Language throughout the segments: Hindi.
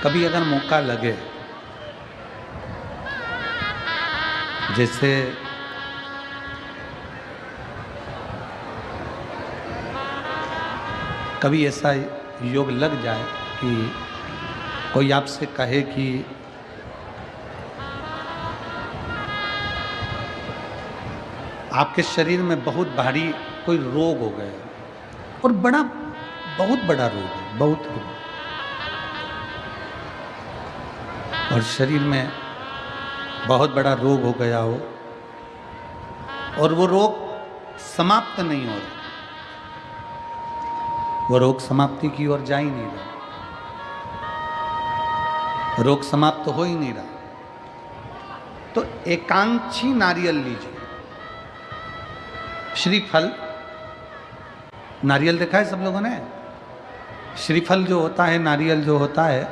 कभी अगर मौका लगे, जैसे कभी ऐसा योग लग जाए कि कोई आपसे कहे कि आपके शरीर में बहुत भारी कोई रोग हो गया और बहुत बड़ा रोग है, बहुत रोग, और शरीर में बहुत बड़ा रोग हो गया हो और वो रोग समाप्त नहीं हो रहा, वो रोग समाप्ति की ओर जा ही नहीं रहा, रोग समाप्त हो ही नहीं रहा, तो एकांक्षी नारियल लीजिए। श्रीफल, नारियल देखा है सब लोगों ने? श्रीफल जो होता है, नारियल जो होता है,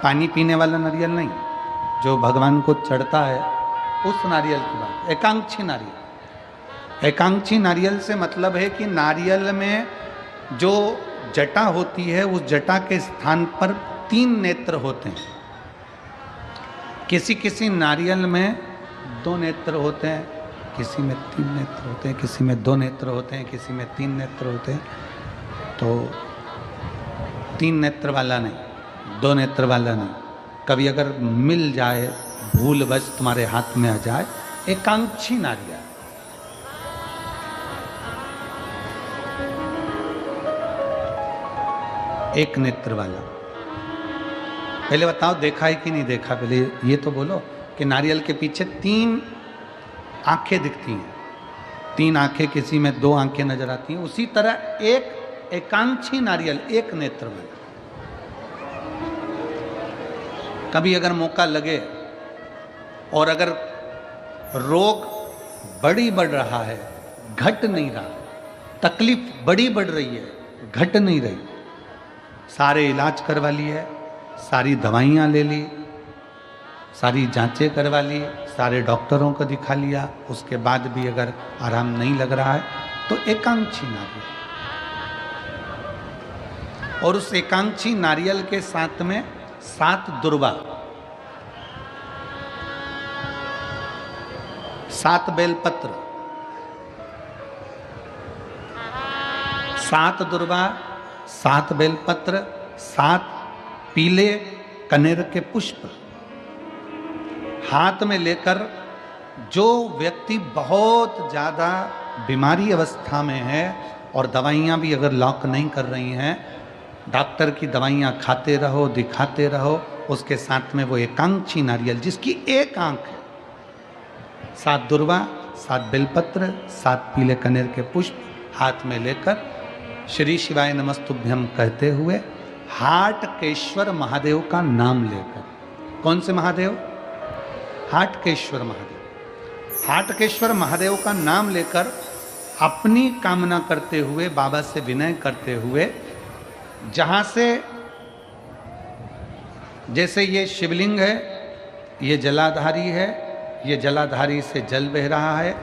पानी पीने वाला नारियल नहीं, जो भगवान को चढ़ता है उस नारियल की बात। एकांक्षी नारियल, एकांक्षी नारियल से मतलब है कि नारियल में जो जटा होती है उस जटा के स्थान पर 3 नेत्र होते हैं। किसी किसी नारियल में 2 नेत्र होते हैं, किसी में 3 नेत्र होते हैं, किसी में 2 नेत्र होते हैं, किसी में 3 नेत्र होते हैं। तो 3 नेत्र वाला नहीं, 2 नेत्र वाला नहीं, कभी अगर मिल जाए, भूलवश तुम्हारे हाथ में आ जाए, एकांक्षी नारियल, एक नेत्र वाला। पहले बताओ देखा है कि नहीं देखा? पहले ये तो बोलो कि नारियल के पीछे 3 आंखें दिखती हैं, 3 आंखें, किसी में 2 आंखें नजर आती हैं। उसी तरह एक एकांक्षी नारियल, एक नेत्र वाला। कभी अगर मौका लगे और अगर रोग बढ़ रहा है, घट नहीं रहा, तकलीफ बढ़ रही है, घट नहीं रही, सारे इलाज करवा लिए, सारी दवाइयाँ ले ली, सारी जांचें करवा ली, सारे डॉक्टरों को दिखा लिया, उसके बाद भी अगर आराम नहीं लग रहा है तो एकांक्षी नारियल। और उस एकांक्षी नारियल के साथ में 7 दुर्वा, 7 बेलपत्र, 7 दुर्वा, 7 बेलपत्र, 7 पीले कनेर के पुष्प हाथ में लेकर, जो व्यक्ति बहुत ज़्यादा बीमारी अवस्था में है और दवाइयाँ भी अगर लॉक नहीं कर रही हैं, डॉक्टर की दवाइयाँ खाते रहो, दिखाते रहो, उसके साथ में वो एकांक्षी नारियल जिसकी एक आंख है, 7 दुर्वा, 7 बेलपत्र, 7 पीले कनेर के पुष्प हाथ में लेकर श्री शिवाय नमस्तुभ्यम कहते हुए हाटकेश्वर महादेव का नाम लेकर। कौन से महादेव? हाटकेश्वर महादेव। हाटकेश्वर महादेव का नाम लेकर अपनी कामना करते हुए, बाबा से विनय करते हुए, जहाँ से, जैसे ये शिवलिंग है, ये जलाधारी है, ये जलाधारी से जल बह रहा है,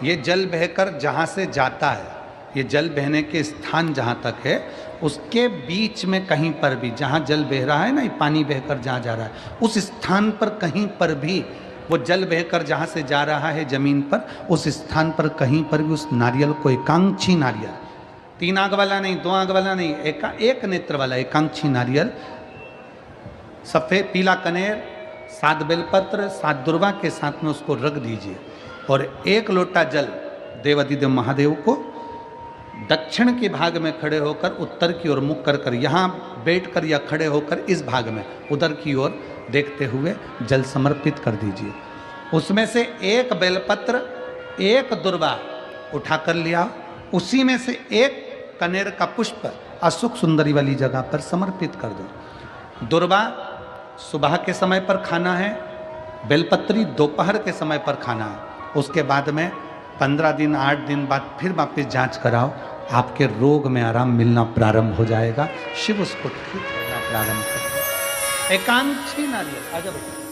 ये जल बहकर जहाँ से जाता है, ये जल बहने के स्थान जहाँ तक है, उसके बीच में कहीं पर भी, जहाँ जल बह रहा है ना, ये पानी बहकर जहाँ जा रहा है, उस स्थान पर कहीं पर भी, वो जल बहकर जहाँ से जा रहा है जमीन पर, उस स्थान पर कहीं पर भी उस नारियल को, एकांक्षी नारियल, 3 आंख वाला नहीं, 2 आंख वाला नहीं, एक नेत्र वाला एकांक्षी नारियल, सफ़ेद पीला कनेर, 7 बेलपत्र, 7 दुर्वा के साथ में उसको रख दीजिए और 1 लोटा जल देवाधिदेव महादेव को दक्षिण के भाग में खड़े होकर, उत्तर की ओर मुख कर यहाँ बैठकर या खड़े होकर इस भाग में उधर की ओर देखते हुए जल समर्पित कर दीजिए। उसमें से 1 बेलपत्र, 1 दुर्वा उठा कर लिया, उसी में से 1 कनेर का पुष्प अशोक सुंदरी वाली जगह पर समर्पित कर दो। दुर्वा सुबह के समय पर खाना है, बेलपत्री दोपहर के समय पर खाना है। उसके बाद में 15 दिन 8 दिन बाद फिर वापस जांच कराओ, आपके रोग में आराम मिलना प्रारंभ हो जाएगा। शिव उसको ठीक करना प्रारंभ कर। एकांक्षी नारियल, आजा बेटा।